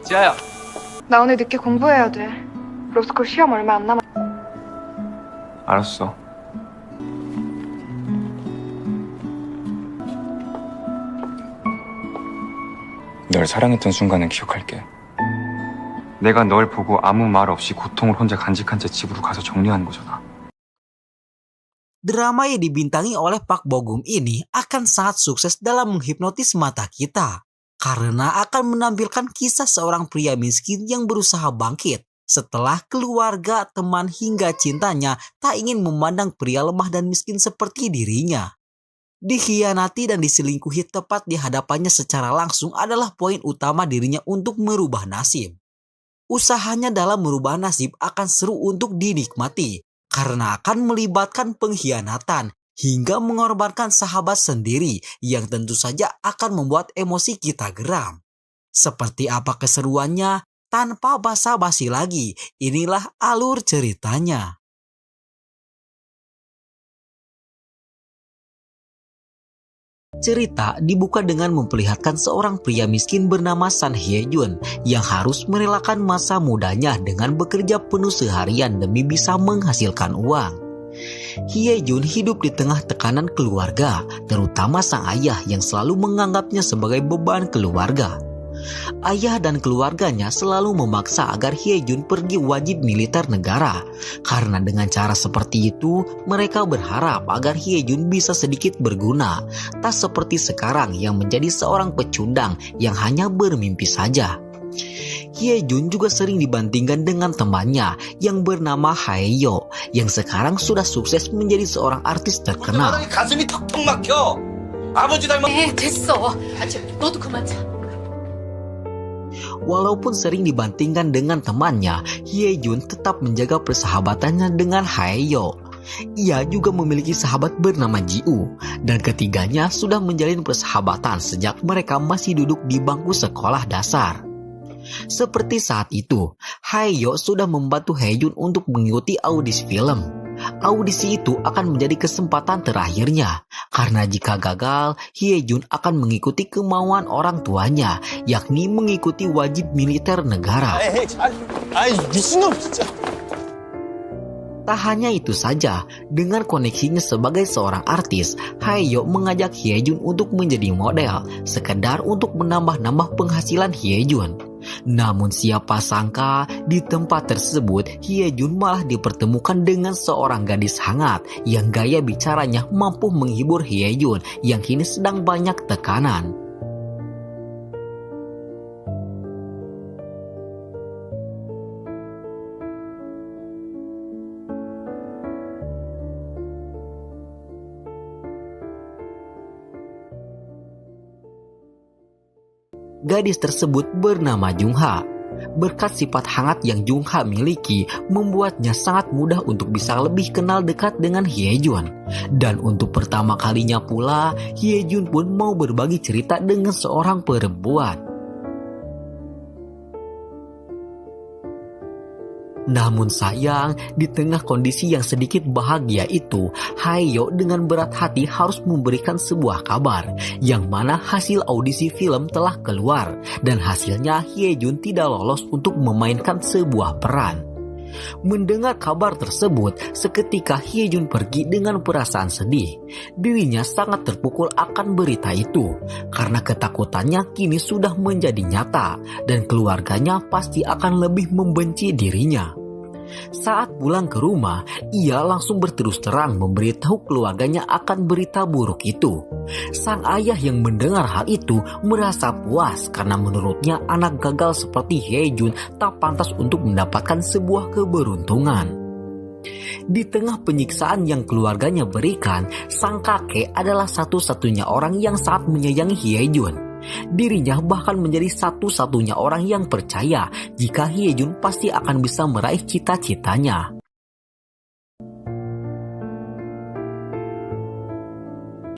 지아야. 나 오늘 늦게 공부해야 돼. 로스쿨 시험 얼마 안 남았. 알았어. 널 사랑했던 순간은 기억할게. 내가 널 보고 아무 말 없이 고통을 혼자 간직한 채 집으로 가서 정리하는 거잖아. Drama yang dibintangi oleh Park Bo Gum ini akan sangat sukses dalam menghipnotis mata kita. Karena akan menampilkan kisah seorang pria miskin yang berusaha bangkit setelah keluarga, teman hingga cintanya tak ingin memandang pria lemah dan miskin seperti dirinya. Dikhianati dan diselingkuhi tepat di hadapannya secara langsung adalah poin utama dirinya untuk merubah nasib. Usahanya dalam merubah nasib akan seru untuk dinikmati karena akan melibatkan pengkhianatan hingga mengorbankan sahabat sendiri yang tentu saja akan membuat emosi kita geram. Seperti apa keseruannya? Tanpa basa-basi lagi, inilah alur ceritanya. Cerita dibuka dengan memperlihatkan seorang pria miskin bernama San Hye Jun yang harus merelakan masa mudanya dengan bekerja penuh seharian demi bisa menghasilkan uang. Hye Jun hidup di tengah tekanan keluarga, terutama sang ayah yang selalu menganggapnya sebagai beban keluarga. Ayah dan keluarganya selalu memaksa agar Hye Jun pergi wajib militer negara. Karena dengan cara seperti itu, mereka berharap agar Hye Jun bisa sedikit berguna. Tak seperti sekarang yang menjadi seorang pecundang yang hanya bermimpi saja. Hye Jun juga sering dibandingkan dengan temannya yang bernama Haeyo yang sekarang sudah sukses menjadi seorang artis terkenal. 가슴이 턱턱 막혀. 아버지 닮아. 됐어. 너도 그만 자. Walaupun sering dibandingkan dengan temannya, Hye Jun tetap menjaga persahabatannya dengan Haeyo. Ia juga memiliki sahabat bernama Ji-woo, dan ketiganya sudah menjalin persahabatan sejak mereka masih duduk di bangku sekolah dasar. Seperti saat itu, Haeyo sudah membantu Hye Jun untuk mengikuti audisi film. Audisi itu akan menjadi kesempatan terakhirnya, karena jika gagal, Hye Jun akan mengikuti kemauan orang tuanya, yakni mengikuti wajib militer negara. 미친놈 진짜. Tak hanya itu saja, dengan koneksinya sebagai seorang artis, Haeyo mengajak Hye Jun untuk menjadi model, sekedar untuk menambah-nambah penghasilan Hye Jun. Namun siapa sangka, di tempat tersebut Hye Jun malah dipertemukan dengan seorang gadis hangat yang gaya bicaranya mampu menghibur Hye Jun yang kini sedang banyak tekanan. Gadis tersebut bernama Jungha. Berkat sifat hangat yang Jungha miliki, membuatnya sangat mudah untuk bisa lebih kenal dekat dengan Hye Jun. Dan untuk pertama kalinya pula, Hye Jun pun mau berbagi cerita dengan seorang perempuan. Namun sayang, di tengah kondisi yang sedikit bahagia itu, Haeyo dengan berat hati harus memberikan sebuah kabar, yang mana hasil audisi film telah keluar, dan hasilnya Hye Jun tidak lolos untuk memainkan sebuah peran. Mendengar kabar tersebut, seketika Hye Jun pergi dengan perasaan sedih. Dirinya sangat terpukul akan berita itu, karena ketakutannya kini sudah menjadi nyata, dan keluarganya pasti akan lebih membenci dirinya. Saat pulang ke rumah, ia langsung berterus terang memberitahu keluarganya akan berita buruk itu. Sang ayah yang mendengar hal itu merasa puas karena menurutnya anak gagal seperti Hye Jun tak pantas untuk mendapatkan sebuah keberuntungan. Di tengah penyiksaan yang keluarganya berikan, sang kakek adalah satu-satunya orang yang sangat menyayangi Hye Jun. Dirinya bahkan menjadi satu-satunya orang yang percaya jika Hye Jun pasti akan bisa meraih cita-citanya.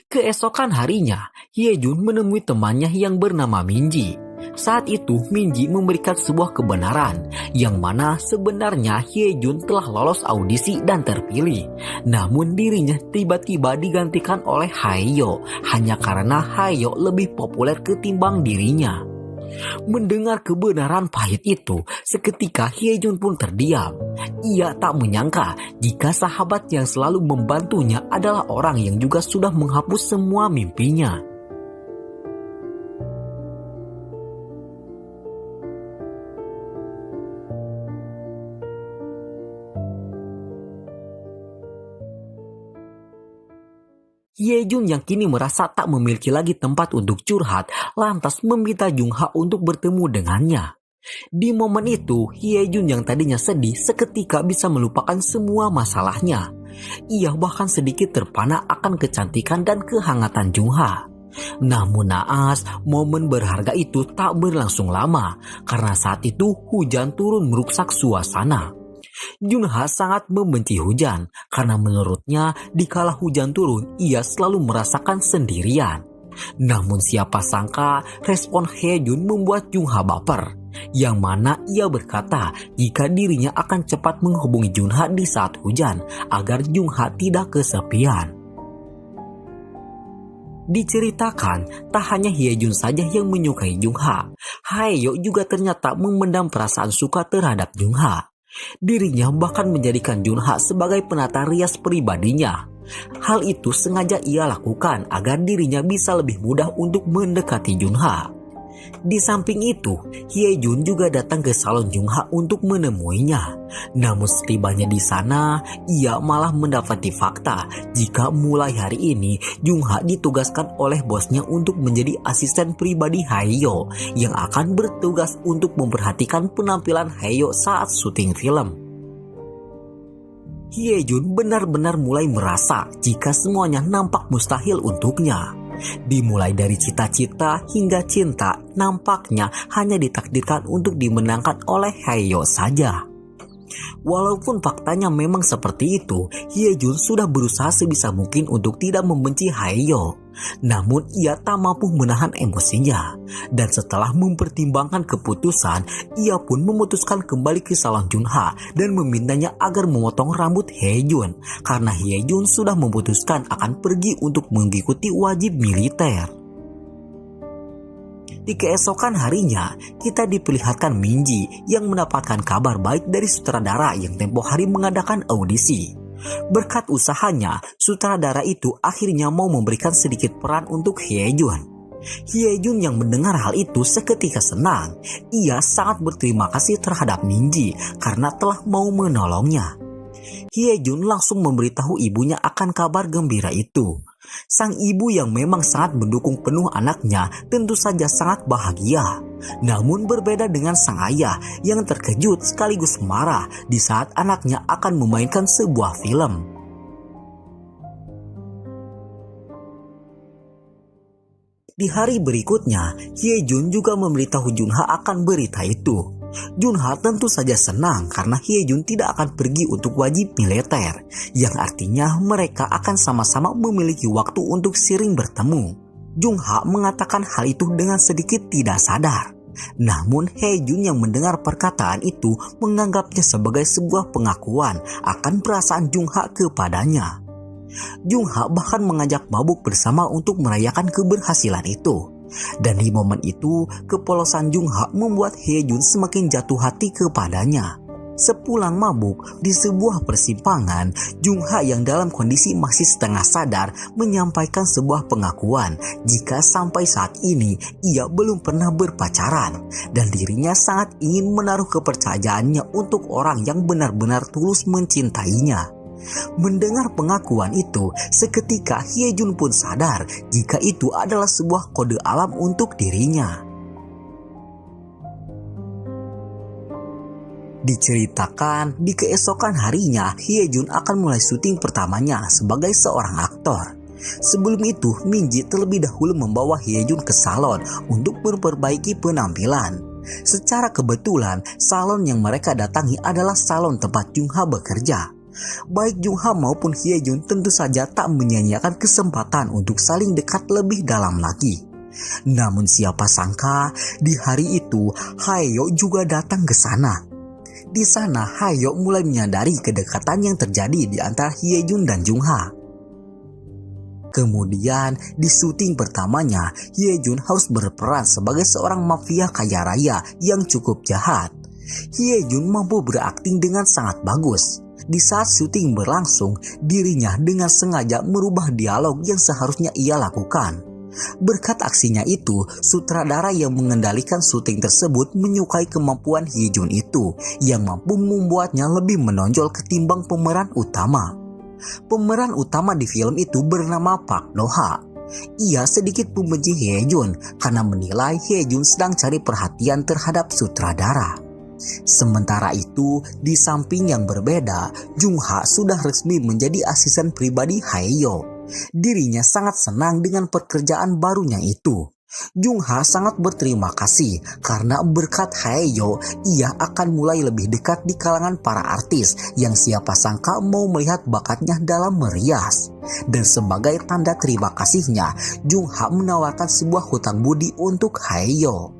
Keesokan harinya, Hye Jun menemui temannya yang bernama Minji. Saat itu Minji memberikan sebuah kebenaran yang mana sebenarnya Hye Jun telah lolos audisi dan terpilih. Namun dirinya tiba-tiba digantikan oleh Haeyo hanya karena Haeyo lebih populer ketimbang dirinya. Mendengar kebenaran pahit itu, seketika Hyejun pun terdiam. Ia tak menyangka jika sahabat yang selalu membantunya adalah orang yang juga sudah menghapus semua mimpinya. Hyejun yang kini merasa tak memiliki lagi tempat untuk curhat, lantas meminta Jungha untuk bertemu dengannya. Di momen itu, Hyejun yang tadinya sedih seketika bisa melupakan semua masalahnya. Ia bahkan sedikit terpana akan kecantikan dan kehangatan Jungha. Namun naas, momen berharga itu tak berlangsung lama, karena saat itu hujan turun merusak suasana. Junha sangat membenci hujan karena menurutnya dikala hujan turun ia selalu merasakan sendirian. Namun siapa sangka respon Hyejun membuat Junha baper, yang mana ia berkata jika dirinya akan cepat menghubungi Junha di saat hujan agar Junha tidak kesepian. Diceritakan tak hanya Hyejun saja yang menyukai Junha, Haeyo juga ternyata memendam perasaan suka terhadap Junha. Dirinya bahkan menjadikan Junha sebagai penata rias pribadinya. Hal itu sengaja ia lakukan agar dirinya bisa lebih mudah untuk mendekati Junha. Di samping itu, Hyejun juga datang ke salon Junha untuk menemuinya. Namun setibanya di sana, ia malah mendapati fakta jika mulai hari ini Junha ditugaskan oleh bosnya untuk menjadi asisten pribadi Haeyo yang akan bertugas untuk memperhatikan penampilan Haeyo saat syuting film. Hyejun benar-benar mulai merasa jika semuanya nampak mustahil untuknya. Dimulai dari cita-cita hingga cinta, nampaknya hanya ditakdirkan untuk dimenangkan oleh Haeyo saja. Walaupun faktanya memang seperti itu, Hyejun sudah berusaha sebisa mungkin untuk tidak membenci Haeyo. Namun ia tak mampu menahan emosinya. Dan setelah mempertimbangkan keputusan, ia pun memutuskan kembali ke salon Junha dan memintanya agar memotong rambut Hyejun. Karena Hyejun sudah memutuskan akan pergi untuk mengikuti wajib militer. Di keesokan harinya, kita diperlihatkan Minji yang mendapatkan kabar baik dari sutradara yang tempo hari mengadakan audisi. Berkat usahanya, sutradara itu akhirnya mau memberikan sedikit peran untuk Hyejun. Hyejun yang mendengar hal itu seketika senang. Ia sangat berterima kasih terhadap Minji karena telah mau menolongnya. Hyejun langsung memberitahu ibunya akan kabar gembira itu. Sang ibu yang memang sangat mendukung penuh anaknya tentu saja sangat bahagia. Namun berbeda dengan sang ayah yang terkejut sekaligus marah di saat anaknya akan memainkan sebuah film. Di hari berikutnya, Hyejun juga memberitahu Junha akan berita itu. Junha tentu saja senang karena Hyejun tidak akan pergi untuk wajib militer, yang artinya mereka akan sama-sama memiliki waktu untuk sering bertemu. Junha mengatakan hal itu dengan sedikit tidak sadar. Namun Hyejun yang mendengar perkataan itu menganggapnya sebagai sebuah pengakuan akan perasaan Junha kepadanya. Junha bahkan mengajak mabuk bersama untuk merayakan keberhasilan itu. Dan di momen itu, kepolosan Junha membuat Hyejun semakin jatuh hati kepadanya. Sepulang mabuk di sebuah persimpangan, Junha yang dalam kondisi masih setengah sadar menyampaikan sebuah pengakuan jika sampai saat ini ia belum pernah berpacaran dan dirinya sangat ingin menaruh kepercayaannya untuk orang yang benar-benar tulus mencintainya. Mendengar pengakuan itu, seketika Hyejun pun sadar jika itu adalah sebuah kode alam untuk dirinya. Diceritakan di keesokan harinya Hyejun akan mulai syuting pertamanya sebagai seorang aktor. Sebelum itu, Minji terlebih dahulu membawa Hyejun ke salon untuk memperbaiki penampilan. Secara kebetulan, salon yang mereka datangi adalah salon tempat Junha bekerja. Baik Junha maupun Hyejun tentu saja tak menyia-nyiakan kesempatan untuk saling dekat lebih dalam lagi. Namun siapa sangka di hari itu Haeyo juga datang ke sana. Di sana Haeyo mulai menyadari kedekatan yang terjadi di antara Hyejun dan Junha. Kemudian di syuting pertamanya, Hye Jun harus berperan sebagai seorang mafia kaya raya yang cukup jahat. Hye Jun mampu berakting dengan sangat bagus. Di saat syuting berlangsung, dirinya dengan sengaja merubah dialog yang seharusnya ia lakukan. Berkat aksinya itu, sutradara yang mengendalikan syuting tersebut menyukai kemampuan Hye Jun itu, yang mampu membuatnya lebih menonjol ketimbang pemeran utama. Pemeran utama di film itu bernama Park Do-ha. Ia sedikit membenci Hye Jun karena menilai Hye Jun sedang cari perhatian terhadap sutradara. Sementara itu, di samping yang berbeda, Jung Ha sudah resmi menjadi asisten pribadi Haeyo. Dirinya sangat senang dengan pekerjaan barunya itu. Jung Ha sangat berterima kasih karena berkat Haeyo, ia akan mulai lebih dekat di kalangan para artis yang siapa sangka mau melihat bakatnya dalam merias. Dan sebagai tanda terima kasihnya, Jung Ha menawarkan sebuah hutang budi untuk Haeyo.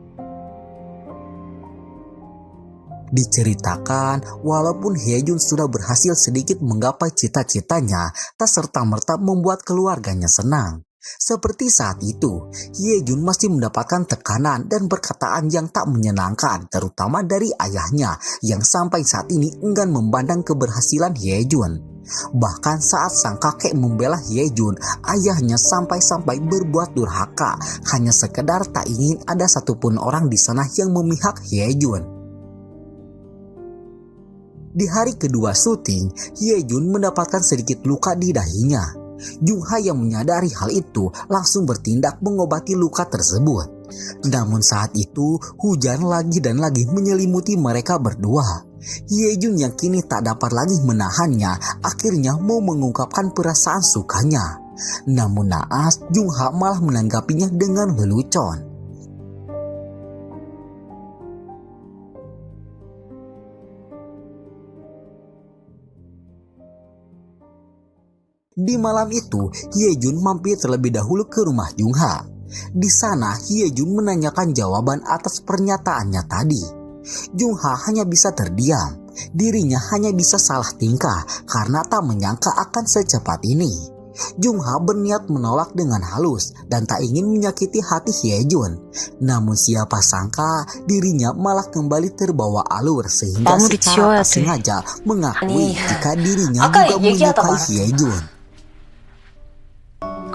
Diceritakan, walaupun Hye Jun sudah berhasil sedikit menggapai cita-citanya, tak serta-merta membuat keluarganya senang. Seperti saat itu, Hye Jun masih mendapatkan tekanan dan perkataan yang tak menyenangkan, terutama dari ayahnya yang sampai saat ini enggan memandang keberhasilan Hye Jun. Bahkan saat sang kakek membela Hye Jun, ayahnya sampai-sampai berbuat durhaka, hanya sekedar tak ingin ada satupun orang di sana yang memihak Hye Jun. Di hari kedua syuting, Hye Jun mendapatkan sedikit luka di dahinya. Jung Ha yang menyadari hal itu langsung bertindak mengobati luka tersebut. Namun saat itu, hujan lagi dan lagi menyelimuti mereka berdua. Hye Jun yang kini tak dapat lagi menahannya, akhirnya mau mengungkapkan perasaan sukanya. Namun naas, Jung Ha malah menanggapinya dengan lelucon. Di malam itu, Hye Jun mampir terlebih dahulu ke rumah Jung Ha. Di sana, Hye Jun menanyakan jawaban atas pernyataannya tadi. Jung Ha hanya bisa terdiam. Dirinya hanya bisa salah tingkah karena tak menyangka akan secepat ini. Jung Ha berniat menolak dengan halus dan tak ingin menyakiti hati Hye Jun. Namun siapa sangka dirinya malah kembali terbawa alur sehingga secara tak sengaja mengakui jika dirinya juga menyukai Hye Jun.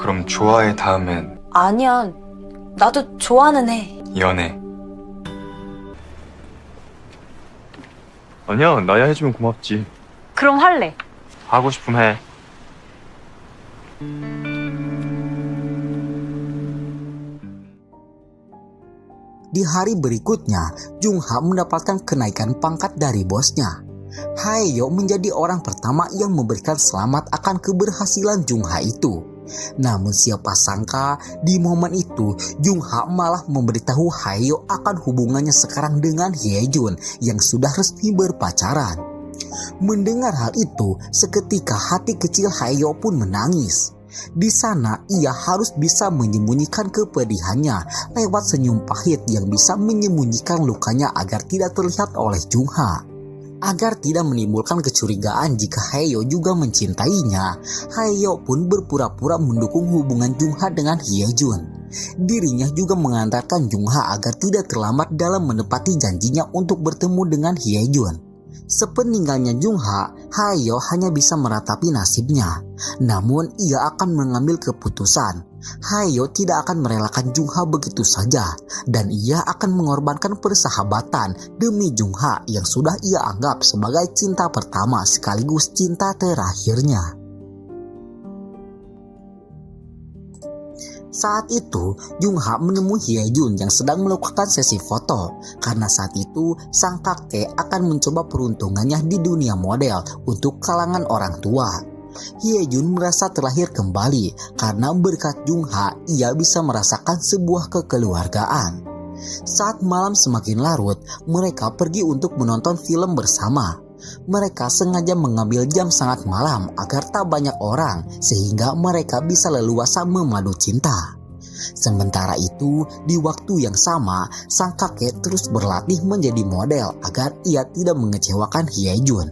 그럼 좋아해 다음엔 아니야, 나도 좋아는 해. 연애. 아니야, 나야 해주면 고맙지. 그럼 할래. 하고 싶으면 해. Di hari berikutnya, Jung Ha mendapatkan kenaikan pangkat dari bosnya. Haeyo menjadi orang pertama yang memberikan selamat akan keberhasilan Jung Ha itu. Namun siapa sangka di momen itu Jung Ha malah memberitahu Haeyo akan hubungannya sekarang dengan Hye Jun yang sudah resmi berpacaran. Mendengar hal itu, seketika hati kecil Haeyo pun menangis. Di sana ia harus bisa menyembunyikan kepedihannya lewat senyum pahit yang bisa menyembunyikan lukanya agar tidak terlihat oleh Jung Ha. Agar tidak menimbulkan kecurigaan jika Haeyo juga mencintainya, Haeyo pun berpura-pura mendukung hubungan Jung Ha dengan Hye Jun. Dirinya juga mengantarkan Jung Ha agar tidak terlambat dalam menepati janjinya untuk bertemu dengan Hye Jun. Sepeninggalnya Jung Ha, Haeyo hanya bisa meratapi nasibnya. Namun ia akan mengambil keputusan. Haeyo tidak akan merelakan Jung Ha begitu saja, dan ia akan mengorbankan persahabatan demi Jung Ha yang sudah ia anggap sebagai cinta pertama sekaligus cinta terakhirnya. Saat itu, Jung Ha menemui Hye Jun yang sedang melakukan sesi foto, karena saat itu sang kakek akan mencoba peruntungannya di dunia model untuk kalangan orang tua. Hye Jun merasa terlahir kembali karena berkat Jung Ha ia bisa merasakan sebuah kekeluargaan. Saat malam semakin larut, mereka pergi untuk menonton film bersama. Mereka sengaja mengambil jam sangat malam agar tak banyak orang sehingga mereka bisa leluasa memadu cinta. Sementara itu, di waktu yang sama, sang kakek terus berlatih menjadi model agar ia tidak mengecewakan Hye Jun.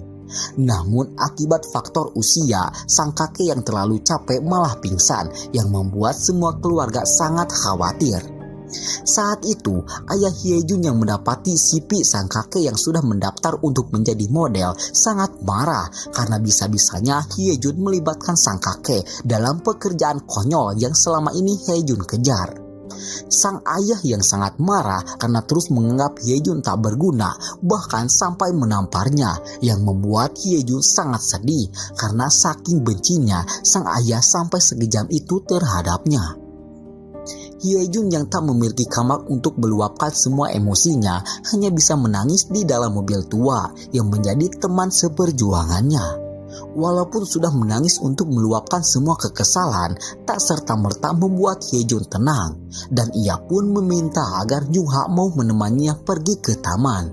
Namun akibat faktor usia, sang kakek yang terlalu capek malah pingsan yang membuat semua keluarga sangat khawatir. Saat itu, ayah Hyejun yang mendapati Sipi sang kakek yang sudah mendaftar untuk menjadi model sangat marah karena bisa-bisanya Hyejun melibatkan sang kakek dalam pekerjaan konyol yang selama ini Hyejun kejar. Sang ayah yang sangat marah karena terus menganggap Hyejun tak berguna, bahkan sampai menamparnya, yang membuat Hyejun sangat sedih karena saking bencinya sang ayah sampai sekejam itu terhadapnya. Hyejun yang tak memiliki kamar untuk meluapkan semua emosinya hanya bisa menangis di dalam mobil tua yang menjadi teman seperjuangannya. Walaupun sudah menangis untuk meluapkan semua kekesalan, tak serta-merta membuat Hyejun tenang, dan ia pun meminta agar Jungha mau menemaninya pergi ke taman.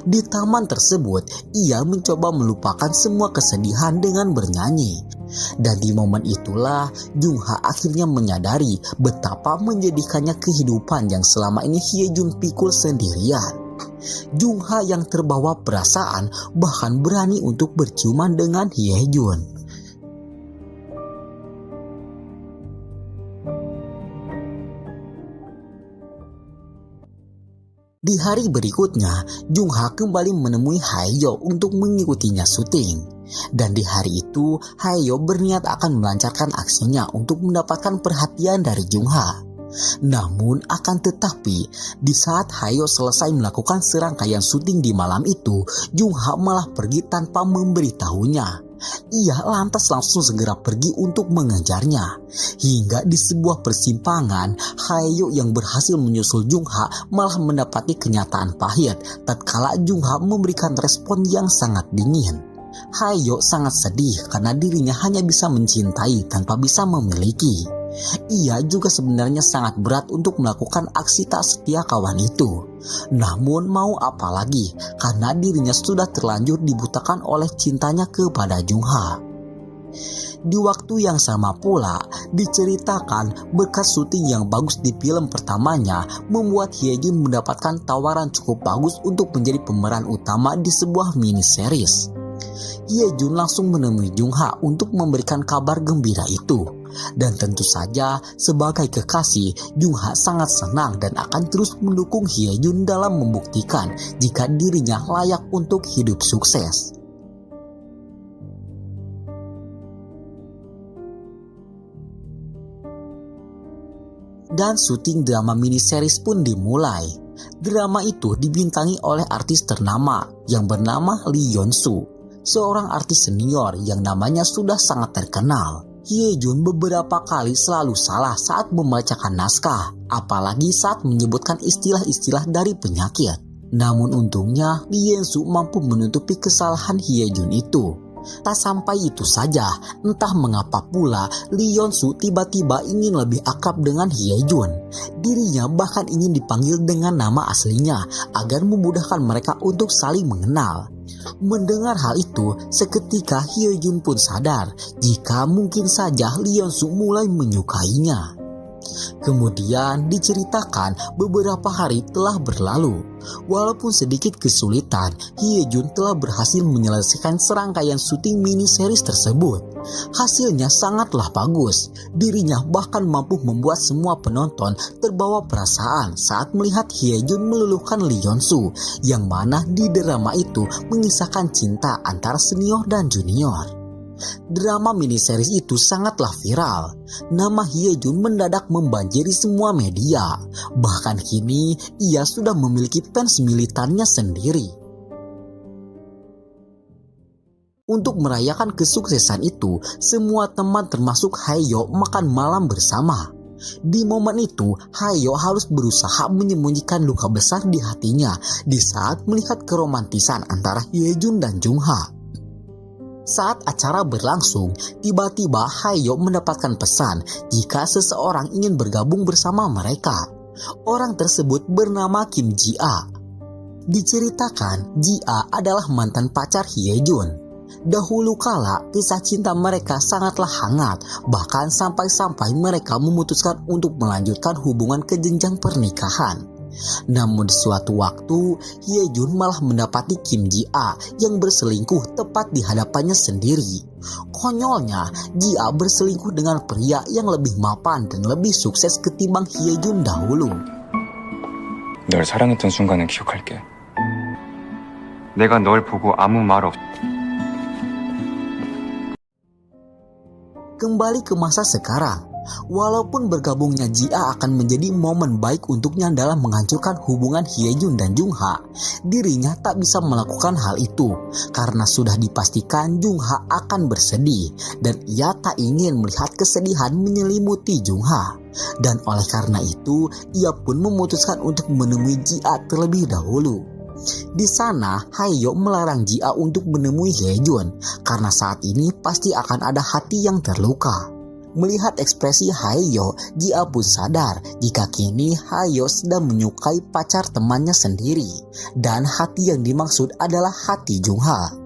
Di taman tersebut, ia mencoba melupakan semua kesedihan dengan bernyanyi. Dan di momen itulah Jungha akhirnya menyadari betapa menjadikannya kehidupan yang selama ini Hyejun pikul sendirian. Jungha yang terbawa perasaan bahkan berani untuk berciuman dengan Hyejun. Di hari berikutnya, Jungha kembali menemui Haeyo untuk mengikutinya syuting. Dan di hari itu, Haeyo berniat akan melancarkan aksinya untuk mendapatkan perhatian dari Jungha. Namun akan tetapi, di saat Haeyo selesai melakukan serangkaian syuting di malam itu, Jungha malah pergi tanpa memberitahunya. Ia lantas langsung segera pergi untuk mengejarnya. Hingga di sebuah persimpangan, Haeyo yang berhasil menyusul Jungha malah mendapati kenyataan pahit tatkala Jungha memberikan respon yang sangat dingin. Haeyo sangat sedih karena dirinya hanya bisa mencintai tanpa bisa memiliki. Ia juga sebenarnya sangat berat untuk melakukan aksi tak setia kawan itu. Namun mau apa lagi, karena dirinya sudah terlanjur dibutakan oleh cintanya kepada Jungha. Di waktu yang sama pula, diceritakan bekas syuting yang bagus di film pertamanya membuat Hyejun mendapatkan tawaran cukup bagus untuk menjadi pemeran utama di sebuah mini series. Hyejun langsung menemui Jungha untuk memberikan kabar gembira itu. Dan tentu saja sebagai kekasih, Jungha sangat senang dan akan terus mendukung Hyejun dalam membuktikan jika dirinya layak untuk hidup sukses. Dan syuting drama mini series pun dimulai. Drama itu dibintangi oleh artis ternama yang bernama Lee Yeon-soo, seorang artis senior yang namanya sudah sangat terkenal. Hyejun beberapa kali selalu salah saat membacakan naskah, apalagi saat menyebutkan istilah-istilah dari penyakit. Namun untungnya Lee Yeon-soo mampu menutupi kesalahan Hyejun itu. Tak sampai itu saja, entah mengapa pula Lee Yeon-soo tiba-tiba ingin lebih akrab dengan Hyejun. Dirinya bahkan ingin dipanggil dengan nama aslinya agar memudahkan mereka untuk saling mengenal. Mendengar hal itu, seketika Hyejun pun sadar jika mungkin saja Lee Yeon-soo mulai menyukainya. Kemudian diceritakan beberapa hari telah berlalu. Walaupun sedikit kesulitan, Hyejun telah berhasil menyelesaikan serangkaian syuting mini series tersebut. Hasilnya sangatlah bagus. Dirinya bahkan mampu membuat semua penonton terbawa perasaan saat melihat Hyejun meluluhkan Lee Yeon-soo, yang mana di drama itu mengisahkan cinta antara senior dan junior. Drama miniseries itu sangatlah viral. Nama Hyejun mendadak membanjiri semua media. Bahkan kini ia sudah memiliki fans militannya sendiri. Untuk merayakan kesuksesan itu, semua teman termasuk Haeyo makan malam bersama. Di momen itu, Haeyo harus berusaha menyembunyikan luka besar di hatinya di saat melihat keromantisan antara Hyejun dan Jungha. Saat acara berlangsung, tiba-tiba Haeyo mendapatkan pesan jika seseorang ingin bergabung bersama mereka. Orang tersebut bernama Kim Ji-a. Diceritakan, Ji-a adalah mantan pacar Hyejun. Dahulu kala, kisah cinta mereka sangatlah hangat, bahkan sampai-sampai mereka memutuskan untuk melanjutkan hubungan ke jenjang pernikahan. Namun di suatu waktu, Hyejun malah mendapati Kim Ji-a yang berselingkuh tepat di hadapannya sendiri. Konyolnya, Ji-a berselingkuh dengan pria yang lebih mapan dan lebih sukses ketimbang Hyejun dahulu. 널 사랑했던 순간을 기억할게. 내가 널 보고 아무 말 없이 Kembali ke masa sekarang, walaupun bergabungnya Ji-a akan menjadi momen baik untuknya dalam menghancurkan hubungan Hyejun dan Jung-ha, dirinya tak bisa melakukan hal itu karena sudah dipastikan Jung-ha akan bersedih dan ia tak ingin melihat kesedihan menyelimuti Jung-ha. Dan oleh karena itu, ia pun memutuskan untuk menemui Ji-a terlebih dahulu. Di sana, Haeyo melarang Ji-a untuk menemui Hyejun karena saat ini pasti akan ada hati yang terluka. Melihat ekspresi Haeyo, Ji-a pun sadar jika kini Haeyo sedang menyukai pacar temannya sendiri dan hati yang dimaksud adalah hati Jung-ha.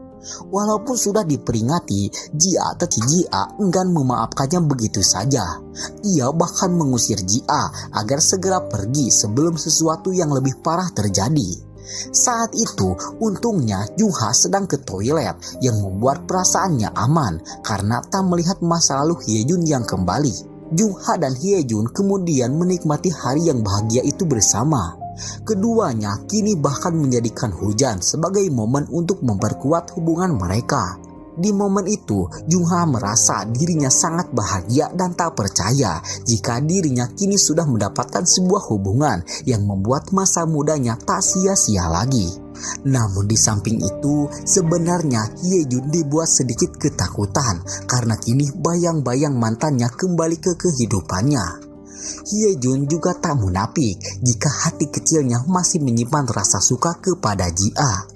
Walaupun sudah diperingati, Ji-a enggan memaafkannya begitu saja. Ia bahkan mengusir Ji-a agar segera pergi sebelum sesuatu yang lebih parah terjadi. Saat itu, untungnya Jung-ha sedang ke toilet yang membuat perasaannya aman karena tak melihat masa lalu Hyejun yang kembali. Jung-ha dan Hyejun kemudian menikmati hari yang bahagia itu bersama. Keduanya kini bahkan menjadikan hujan sebagai momen untuk memperkuat hubungan mereka. Di momen itu, Jung-ha merasa dirinya sangat bahagia dan tak percaya jika dirinya kini sudah mendapatkan sebuah hubungan yang membuat masa mudanya tak sia-sia lagi. Namun di samping itu, sebenarnya Hyejun dibuat sedikit ketakutan karena kini bayang-bayang mantannya kembali ke kehidupannya. Hyejun juga tak munafik jika hati kecilnya masih menyimpan rasa suka kepada Ji-a.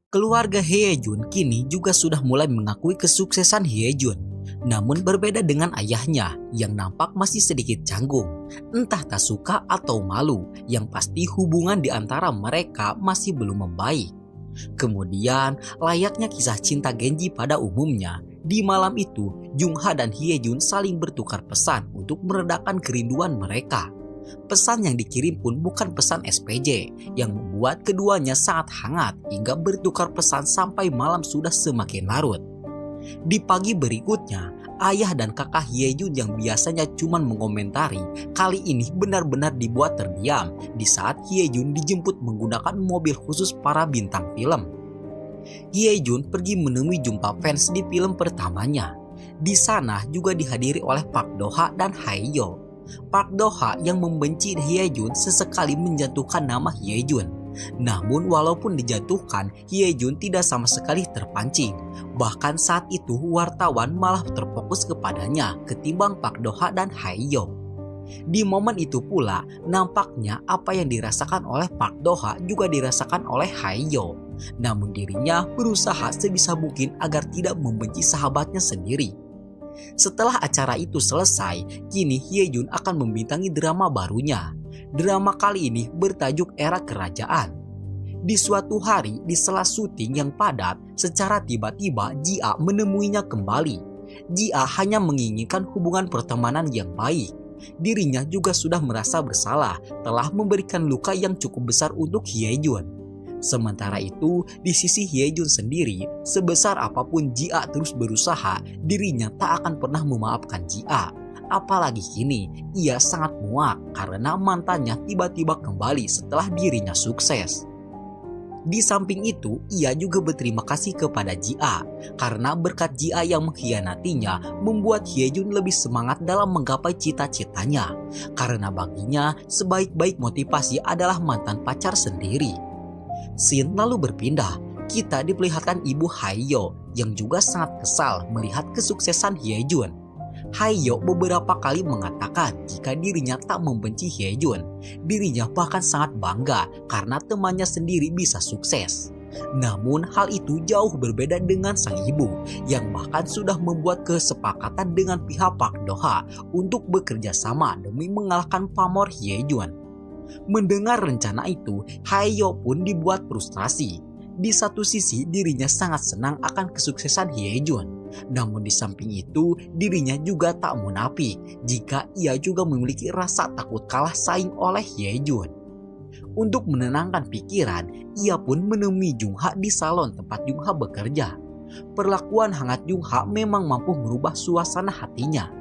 Keluarga Hyejun kini juga sudah mulai mengakui kesuksesan Hyejun. Namun berbeda dengan ayahnya yang nampak masih sedikit canggung. Entah tak suka atau malu, yang pasti hubungan di antara mereka masih belum membaik. Kemudian, layaknya kisah cinta Genji pada umumnya, di malam itu Jung-ha dan Hyejun saling bertukar pesan untuk meredakan kerinduan mereka. Pesan yang dikirim pun bukan pesan SPJ yang membuat keduanya sangat hangat hingga bertukar pesan sampai malam sudah semakin larut. Di pagi berikutnya, ayah dan kakak Hyejun yang biasanya cuma mengomentari kali ini benar-benar dibuat terdiam di saat Hyejun dijemput menggunakan mobil khusus para bintang film. Hyejun pergi menemui jumpa fans di film pertamanya. Di sana juga dihadiri oleh Park Do-ha dan Haeyo. Park Do-ha yang membenci Hyejun sesekali menjatuhkan nama Hyejun. Namun walaupun dijatuhkan, Hyejun tidak sama sekali terpancing. Bahkan saat itu wartawan malah terfokus kepadanya ketimbang Park Do-ha dan Haeyo. Di momen itu pula, nampaknya apa yang dirasakan oleh Park Do-ha juga dirasakan oleh Haeyo. Namun dirinya berusaha sebisa mungkin agar tidak membenci sahabatnya sendiri. Setelah acara itu selesai, kini Hyejun akan membintangi drama barunya. Drama kali ini bertajuk Era Kerajaan. Di suatu hari di sela syuting yang padat, secara tiba-tiba Ji-a menemuinya kembali. Ji-a hanya menginginkan hubungan pertemanan yang baik. Dirinya juga sudah merasa bersalah telah memberikan luka yang cukup besar untuk Hyejun. Sementara itu, di sisi Hyejun sendiri, sebesar apapun Ji-a terus berusaha, dirinya tak akan pernah memaafkan Ji-a. Apalagi kini, ia sangat muak karena mantannya tiba-tiba kembali setelah dirinya sukses. Di samping itu, ia juga berterima kasih kepada Ji-a karena berkat Ji-a yang mengkhianatinya membuat Hyejun lebih semangat dalam menggapai cita-citanya. Karena baginya, sebaik-baik motivasi adalah mantan pacar sendiri. Scene lalu berpindah, kita diperlihatkan ibu Haeyo yang juga sangat kesal melihat kesuksesan Hyejun. Haeyo beberapa kali mengatakan jika dirinya tak membenci Hyejun. Dirinya bahkan sangat bangga karena temannya sendiri bisa sukses. Namun hal itu jauh berbeda dengan sang ibu yang bahkan sudah membuat kesepakatan dengan pihak Park Do-ha untuk bekerja sama demi mengalahkan pamor Hyejun. Mendengar rencana itu, Haeyo pun dibuat frustrasi. Di satu sisi dirinya sangat senang akan kesuksesan Hyejun. Namun di samping itu, dirinya juga tak munafik jika ia juga memiliki rasa takut kalah saing oleh Hyejun. Untuk menenangkan pikiran, ia pun menemui Jungha di salon tempat Jungha bekerja. Perlakuan hangat Jungha memang mampu merubah suasana hatinya.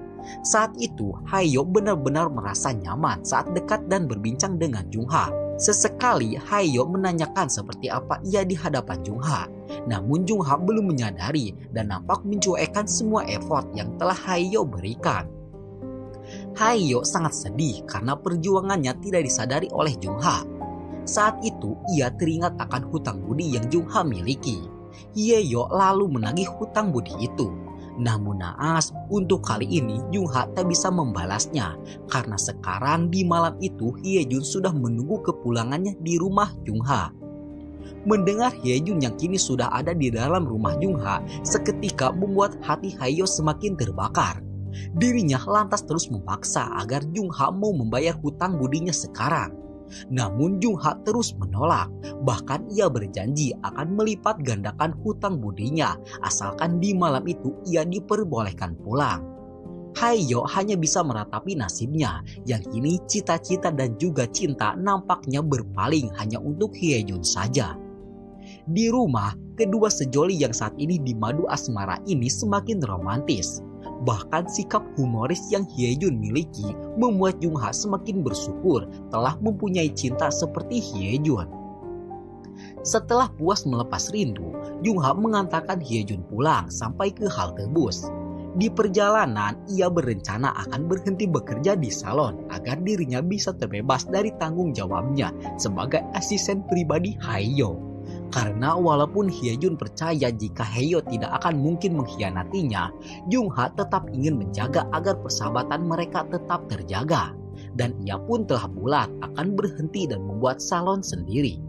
Saat itu, Haeyo benar-benar merasa nyaman saat dekat dan berbincang dengan Jungha. Sesekali Haeyo menanyakan seperti apa ia di hadapan Jungha. Namun Jungha belum menyadari dan nampak mencuekkan semua effort yang telah Haeyo berikan. Haeyo sangat sedih karena perjuangannya tidak disadari oleh Jungha. Saat itu ia teringat akan hutang budi yang Jungha miliki. Haeyo lalu menagih hutang budi itu. Namun naas, untuk kali ini Jungha tak bisa membalasnya karena sekarang di malam itu Hyejun sudah menunggu kepulangannya di rumah Jungha. Mendengar Hyejun yang kini sudah ada di dalam rumah Jungha seketika membuat hati Haeyo semakin terbakar. Dirinya lantas terus memaksa agar Jungha mau membayar hutang budinya sekarang. Namun Jungha terus menolak, bahkan ia berjanji akan melipat gandakan hutang budinya asalkan di malam itu ia diperbolehkan pulang. Haeyo hanya bisa meratapi nasibnya yang kini cita-cita dan juga cinta nampaknya berpaling hanya untuk Hyejun saja. Di rumah, kedua sejoli yang saat ini dimadu asmara ini semakin romantis. Bahkan sikap humoris yang Hyejun miliki membuat Jungha semakin bersyukur telah mempunyai cinta seperti Hyejun. Setelah puas melepas rindu, Jungha mengantarkan Hyejun pulang sampai ke halte bus. Di perjalanan, ia berencana akan berhenti bekerja di salon agar dirinya bisa terbebas dari tanggung jawabnya sebagai asisten pribadi Haeyo. Karena walaupun Hyejun percaya jika Haeyo tidak akan mungkin mengkhianatinya, Jungha tetap ingin menjaga agar persahabatan mereka tetap terjaga. Dan ia pun telah bulat akan berhenti dan membuat salon sendiri.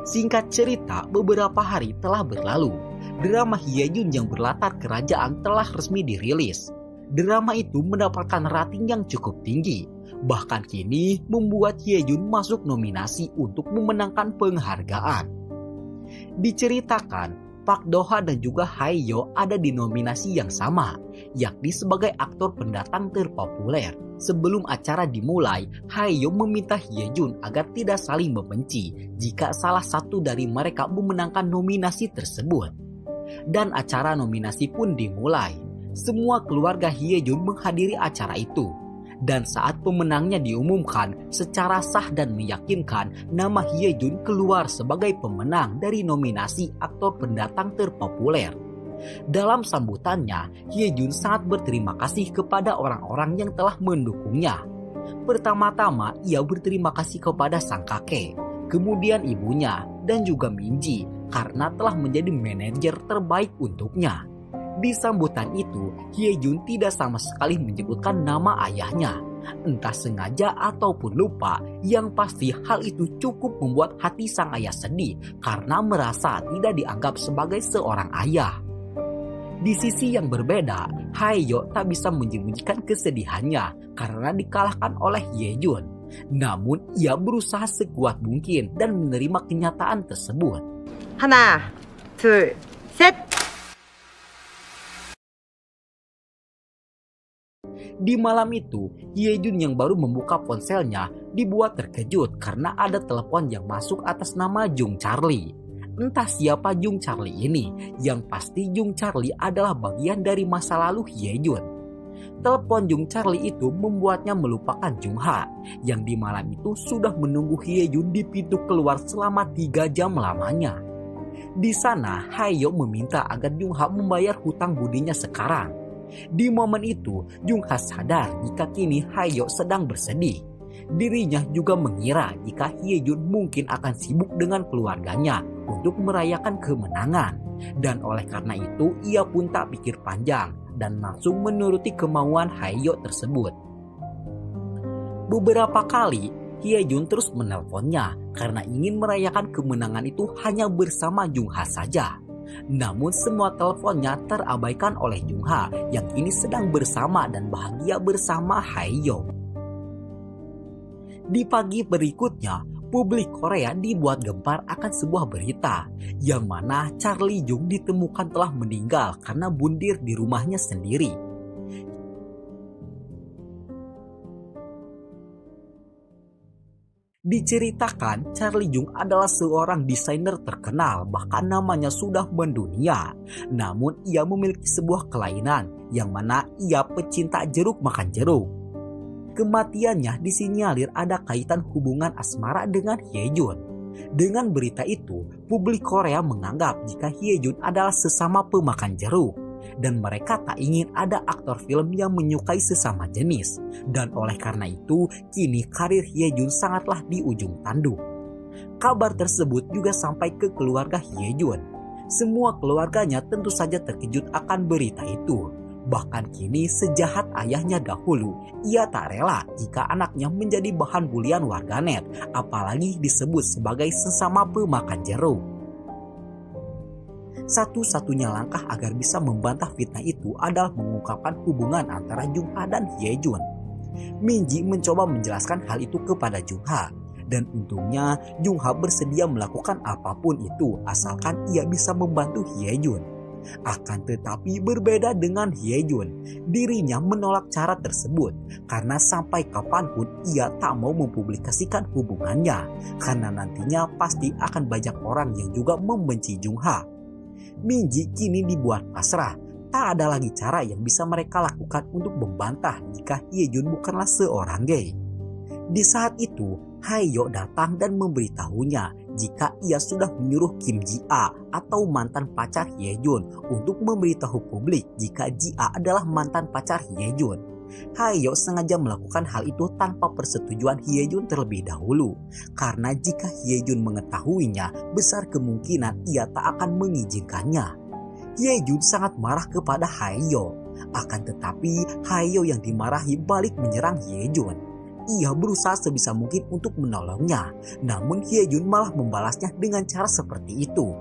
Singkat cerita, beberapa hari telah berlalu. Drama Hyejun yang berlatar kerajaan telah resmi dirilis. Drama itu mendapatkan rating yang cukup tinggi. Bahkan kini membuat Hyejun masuk nominasi untuk memenangkan penghargaan. Diceritakan, Park Do-ha dan juga Haeyo ada di nominasi yang sama, yakni sebagai aktor pendatang terpopuler. Sebelum acara dimulai, Haeyo meminta Hyejun agar tidak saling membenci jika salah satu dari mereka memenangkan nominasi tersebut. Dan acara nominasi pun dimulai. Semua keluarga Hyejun menghadiri acara itu. Dan saat pemenangnya diumumkan, secara sah dan meyakinkan nama Hyejun keluar sebagai pemenang dari nominasi aktor pendatang terpopuler. Dalam sambutannya, Hyejun sangat berterima kasih kepada orang-orang yang telah mendukungnya. Pertama-tama, ia berterima kasih kepada sang kakek, kemudian ibunya, dan juga Minji karena telah menjadi manajer terbaik untuknya. Di sambutan itu, Hyejun tidak sama sekali menyebutkan nama ayahnya. Entah sengaja ataupun lupa, yang pasti hal itu cukup membuat hati sang ayah sedih karena merasa tidak dianggap sebagai seorang ayah. Di sisi yang berbeda, Haeyo tak bisa menyembunyikan kesedihannya karena dikalahkan oleh Hyejun. Namun ia berusaha sekuat mungkin dan menerima kenyataan tersebut. 하나, 둘, 셋! Di malam itu, Hyejun yang baru membuka ponselnya dibuat terkejut karena ada telepon yang masuk atas nama Jung Charlie. Entah siapa Jung Charlie ini, yang pasti Jung Charlie adalah bagian dari masa lalu Hyejun. Telepon Jung Charlie itu membuatnya melupakan Jungha, yang di malam itu sudah menunggu Hyejun di pintu keluar selama 3 jam lamanya. Di sana, Haeyo meminta agar Jungha membayar hutang budinya sekarang. Di momen itu, Jungha sadar jika kini Haeyo sedang bersedih. Dirinya juga mengira jika Hyejun mungkin akan sibuk dengan keluarganya untuk merayakan kemenangan. Dan oleh karena itu, ia pun tak pikir panjang dan langsung menuruti kemauan Haeyo tersebut. Beberapa kali, Hyejun terus menelponnya karena ingin merayakan kemenangan itu hanya bersama Jungha saja. Namun semua teleponnya terabaikan oleh Jungha yang kini sedang bersama dan bahagia bersama Haeyo. Di pagi berikutnya, publik Korea dibuat gempar akan sebuah berita yang mana Charlie Jung ditemukan telah meninggal karena bundir di rumahnya sendiri. Diceritakan Charlie Jung adalah seorang desainer terkenal, bahkan namanya sudah mendunia. Namun ia memiliki sebuah kelainan yang mana ia pecinta jeruk makan jeruk. Kematiannya disinyalir ada kaitan hubungan asmara dengan Hyejun. Dengan berita itu, publik Korea menganggap jika Hyejun adalah sesama pemakan jeruk. Dan mereka tak ingin ada aktor film yang menyukai sesama jenis. Dan oleh karena itu, kini karir Hyejun sangatlah di ujung tanduk. Kabar tersebut juga sampai ke keluarga Hyejun. Semua keluarganya tentu saja terkejut akan berita itu. Bahkan kini sejahat ayahnya dahulu, ia tak rela jika anaknya menjadi bahan bulian warganet, apalagi disebut sebagai sesama pemakan jeruk. Satu-satunya langkah agar bisa membantah fitnah itu adalah mengungkapkan hubungan antara Jungha dan Hyejun. Minji mencoba menjelaskan hal itu kepada Jungha, dan untungnya Jungha bersedia melakukan apapun itu asalkan ia bisa membantu Hyejun. Akan tetapi berbeda dengan Hyejun, dirinya menolak cara tersebut karena sampai kapanpun ia tak mau mempublikasikan hubungannya, karena nantinya pasti akan banyak orang yang juga membenci Jungha. Minji kini dibuat pasrah. Tak ada lagi cara yang bisa mereka lakukan untuk membantah jika Hyejun bukanlah seorang gay. Di saat itu, Haeyo datang dan memberitahunya jika ia sudah menyuruh Kim Ji-a atau mantan pacar Hyejun untuk memberitahu publik jika Ji-a adalah mantan pacar Hyejun. Haeyo sengaja melakukan hal itu tanpa persetujuan Hyejun terlebih dahulu, karena jika Hyejun mengetahuinya, besar kemungkinan ia tak akan mengizinkannya. Hyejun sangat marah kepada Haeyo, akan tetapi Haeyo yang dimarahi balik menyerang Hyejun. Ia berusaha sebisa mungkin untuk menolongnya, namun Hyejun malah membalasnya dengan cara seperti itu.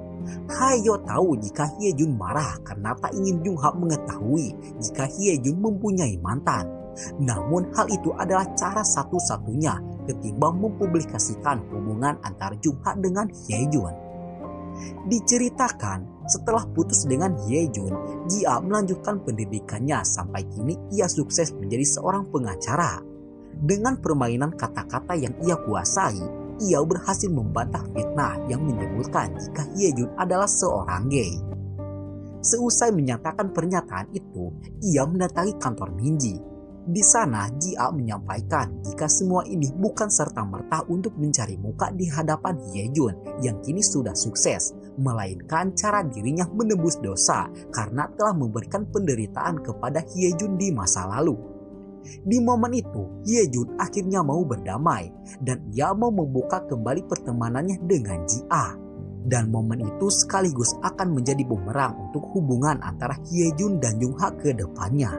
Haeyo tahu jika Hyejun marah karena tak ingin Jungha mengetahui jika Hyejun mempunyai mantan. Namun hal itu adalah cara satu-satunya ketimbang mempublikasikan hubungan antara Jungha dengan Hyejun. Diceritakan setelah putus dengan Hyejun, Ji-a melanjutkan pendidikannya sampai kini ia sukses menjadi seorang pengacara. Dengan permainan kata-kata yang ia kuasai, ia berhasil membantah fitnah yang menyebutkan jika Hyejun adalah seorang gay. Seusai menyatakan pernyataan itu, ia mendatangi kantor Minji. Di sana, Ji-a menyampaikan jika semua ini bukan serta-merta untuk mencari muka di hadapan Hyejun yang kini sudah sukses, melainkan cara dirinya menebus dosa karena telah memberikan penderitaan kepada Hyejun di masa lalu. Di momen itu, Hyejun akhirnya mau berdamai dan ia mau membuka kembali pertemanannya dengan Ji-a. Dan momen itu sekaligus akan menjadi bumerang untuk hubungan antara Hyejun dan Jungha ke depannya.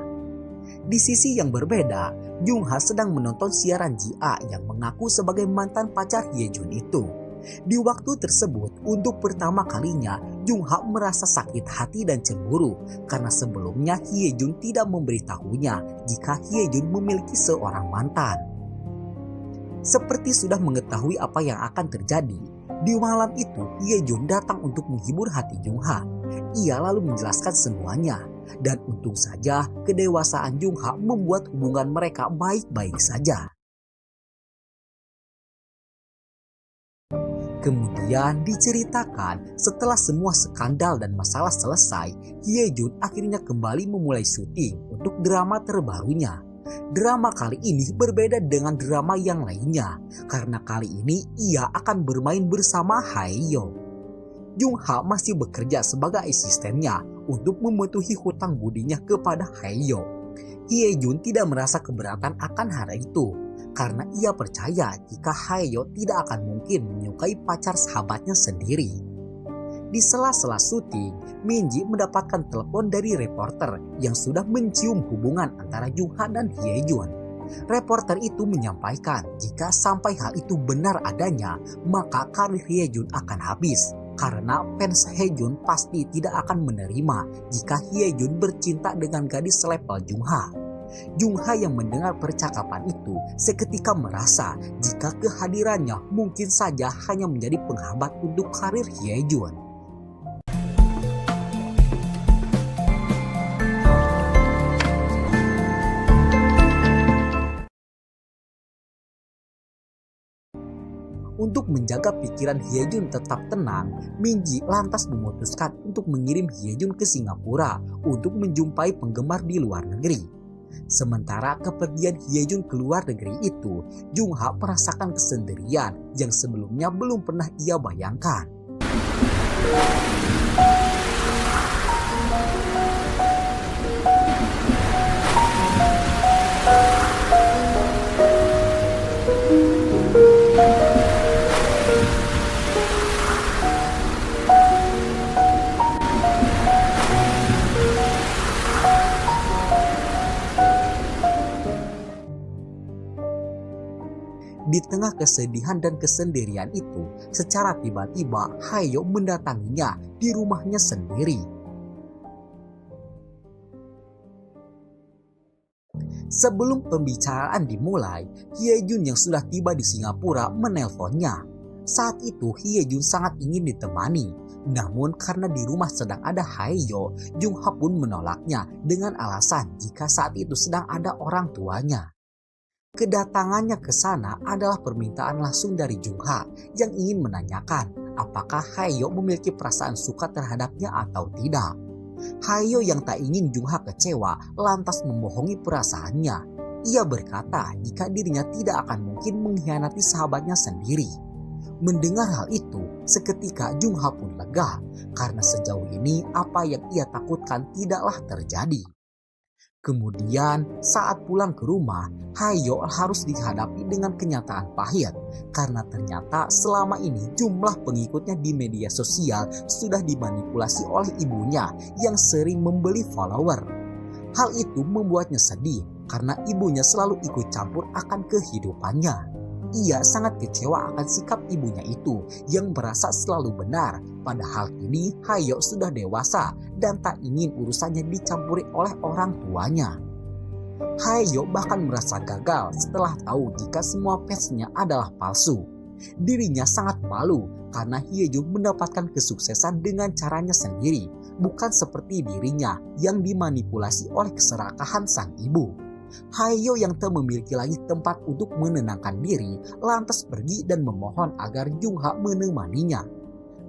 Di sisi yang berbeda, Jungha sedang menonton siaran Ji-a yang mengaku sebagai mantan pacar Hyejun itu. Di waktu tersebut, untuk pertama kalinya, Jungha merasa sakit hati dan cemburu karena sebelumnya Hyejun tidak memberitahunya jika Hyejun memiliki seorang mantan. Seperti sudah mengetahui apa yang akan terjadi, di malam itu Hyejun datang untuk menghibur hati Jungha. Ia lalu menjelaskan semuanya, dan untung saja kedewasaan Jungha membuat hubungan mereka baik-baik saja. Kemudian diceritakan setelah semua skandal dan masalah selesai, Hyejun akhirnya kembali memulai syuting untuk drama terbarunya. Drama kali ini berbeda dengan drama yang lainnya, karena kali ini ia akan bermain bersama Haeyo. Jungha masih bekerja sebagai asistennya untuk memenuhi hutang budinya kepada Haeyo. Hyejun tidak merasa keberatan akan hal itu, karena ia percaya jika Haeyo tidak akan mungkin menyukai pacar sahabatnya sendiri. Di sela-sela syuting, Minji mendapatkan telepon dari reporter yang sudah mencium hubungan antara Jungha dan Hyejun. Reporter itu menyampaikan jika sampai hal itu benar adanya, maka karir Hyejun akan habis. Karena fans Hyejun pasti tidak akan menerima jika Hyejun bercinta dengan gadis selevel Jungha. Jung Ha yang mendengar percakapan itu seketika merasa jika kehadirannya mungkin saja hanya menjadi penghambat untuk karir Hye Jun. Untuk menjaga pikiran Hye Jun tetap tenang, Min Ji lantas memutuskan untuk mengirim Hye Jun ke Singapura untuk menjumpai penggemar di luar negeri. Sementara kepergian Hye Jun ke luar negeri itu, Jung Ha merasakan kesendirian yang sebelumnya belum pernah ia bayangkan. Di tengah kesedihan dan kesendirian itu, secara tiba-tiba Hayo mendatanginya di rumahnya sendiri. Sebelum pembicaraan dimulai, Hye Jun yang sudah tiba di Singapura menelponnya. Saat itu Hye Jun sangat ingin ditemani, namun karena di rumah sedang ada Hayo, Jung Ha pun menolaknya dengan alasan jika saat itu sedang ada orang tuanya. Kedatangannya ke sana adalah permintaan langsung dari Jung Ha yang ingin menanyakan apakah Hayo memiliki perasaan suka terhadapnya atau tidak. Hayo yang tak ingin Jung Ha kecewa lantas membohongi perasaannya. Ia berkata jika dirinya tidak akan mungkin mengkhianati sahabatnya sendiri. Mendengar hal itu, seketika Jung Ha pun lega karena sejauh ini apa yang ia takutkan tidaklah terjadi. Kemudian saat pulang ke rumah, Hayo harus dihadapi dengan kenyataan pahit karena ternyata selama ini jumlah pengikutnya di media sosial sudah dimanipulasi oleh ibunya yang sering membeli follower. Hal itu membuatnya sedih karena ibunya selalu ikut campur akan kehidupannya. Ia sangat kecewa akan sikap ibunya itu yang merasa selalu benar, padahal kini Hayo sudah dewasa dan tak ingin urusannya dicampuri oleh orang tuanya. Hayo bahkan merasa gagal setelah tahu jika semua fansnya adalah palsu. Dirinya sangat malu karena Hye Jun mendapatkan kesuksesan dengan caranya sendiri, bukan seperti dirinya yang dimanipulasi oleh keserakahan sang ibu. Hayo yang tak memiliki lagi tempat untuk menenangkan diri lantas pergi dan memohon agar Jung Ha menemaninya.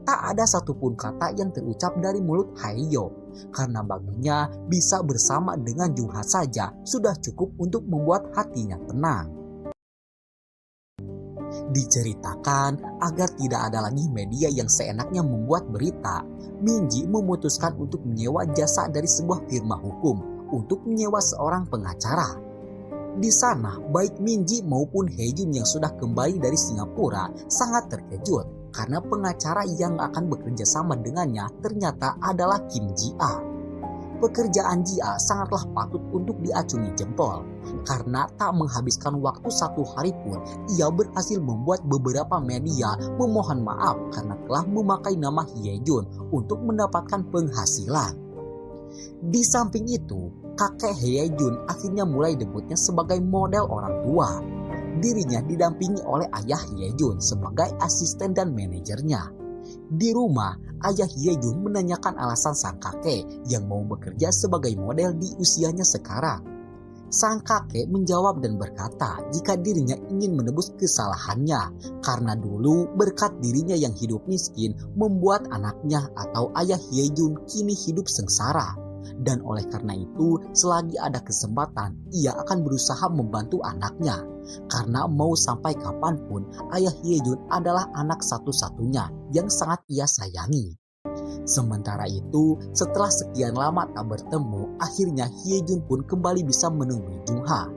Tak ada satupun kata yang terucap dari mulut Hayo karena baginya bisa bersama dengan Jung Ha saja sudah cukup untuk membuat hatinya tenang. Diceritakan agar tidak ada lagi media yang seenaknya membuat berita, Min Ji memutuskan untuk menyewa jasa dari sebuah firma hukum untuk menyewa seorang pengacara. Di sana, baik Min Ji maupun Hye Jun yang sudah kembali dari Singapura sangat terkejut karena pengacara yang akan bekerja sama dengannya ternyata adalah Kim Ji-a. Pekerjaan Ji-a sangatlah patut untuk diacungi jempol karena tak menghabiskan waktu 1 hari pun ia berhasil membuat beberapa media memohon maaf karena telah memakai nama Hye Jun untuk mendapatkan penghasilan. Di samping itu, kakek Hye Jun akhirnya mulai debutnya sebagai model orang tua. Dirinya didampingi oleh ayah Hye Jun sebagai asisten dan manajernya. Di rumah, ayah Hye Jun menanyakan alasan sang kakek yang mau bekerja sebagai model di usianya sekarang. Sang kakek menjawab dan berkata jika dirinya ingin menebus kesalahannya karena dulu berkat dirinya yang hidup miskin membuat anaknya atau ayah Hye Jun kini hidup sengsara. Dan oleh karena itu selagi ada kesempatan ia akan berusaha membantu anaknya karena mau sampai kapanpun ayah Hye Jun adalah anak satu-satunya yang sangat ia sayangi. Sementara itu setelah sekian lama tak bertemu, akhirnya Hye Jun pun kembali bisa menemui Jung Ha.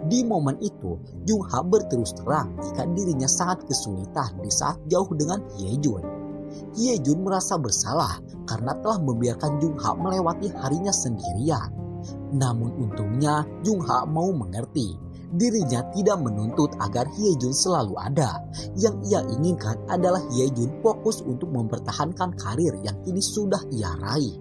Di momen itu Jung Ha berterus terang jika dirinya sangat kesulitan di saat jauh dengan Hye Jun. Hye Jun merasa bersalah karena telah membiarkan Jung Ha melewati harinya sendirian. Namun untungnya Jung Ha mau mengerti. Dirinya tidak menuntut agar Hye Jun selalu ada. Yang ia inginkan adalah Hye Jun fokus untuk mempertahankan karir yang kini sudah ia raih.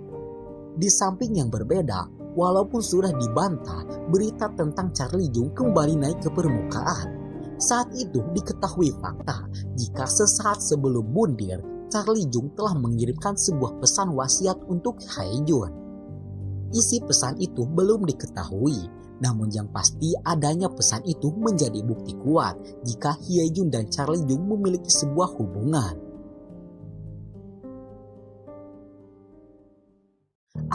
Di samping yang berbeda, Walaupun sudah dibantah, berita tentang Charlie Jung kembali naik ke permukaan. Saat itu diketahui fakta jika sesaat sebelum bundir, Charlie Jung telah mengirimkan sebuah pesan wasiat untuk Hae-jun. Isi pesan itu belum diketahui, namun yang pasti adanya pesan itu menjadi bukti kuat jika Hye-jun dan Charlie Jung memiliki sebuah hubungan.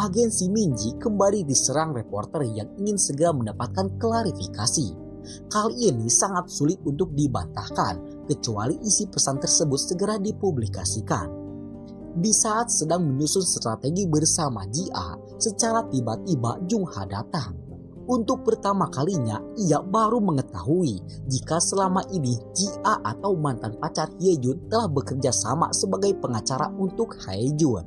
Agensi Minji kembali diserang reporter yang ingin segera mendapatkan klarifikasi. Kali ini sangat sulit untuk dibantahkan, kecuali isi pesan tersebut segera dipublikasikan. Di saat sedang menyusun strategi bersama Ji-a, secara tiba-tiba Jung-ha datang. Untuk pertama kalinya, ia baru mengetahui jika selama ini Ji-a atau mantan pacar Hye-jun telah bekerja sama sebagai pengacara untuk Hae-jun.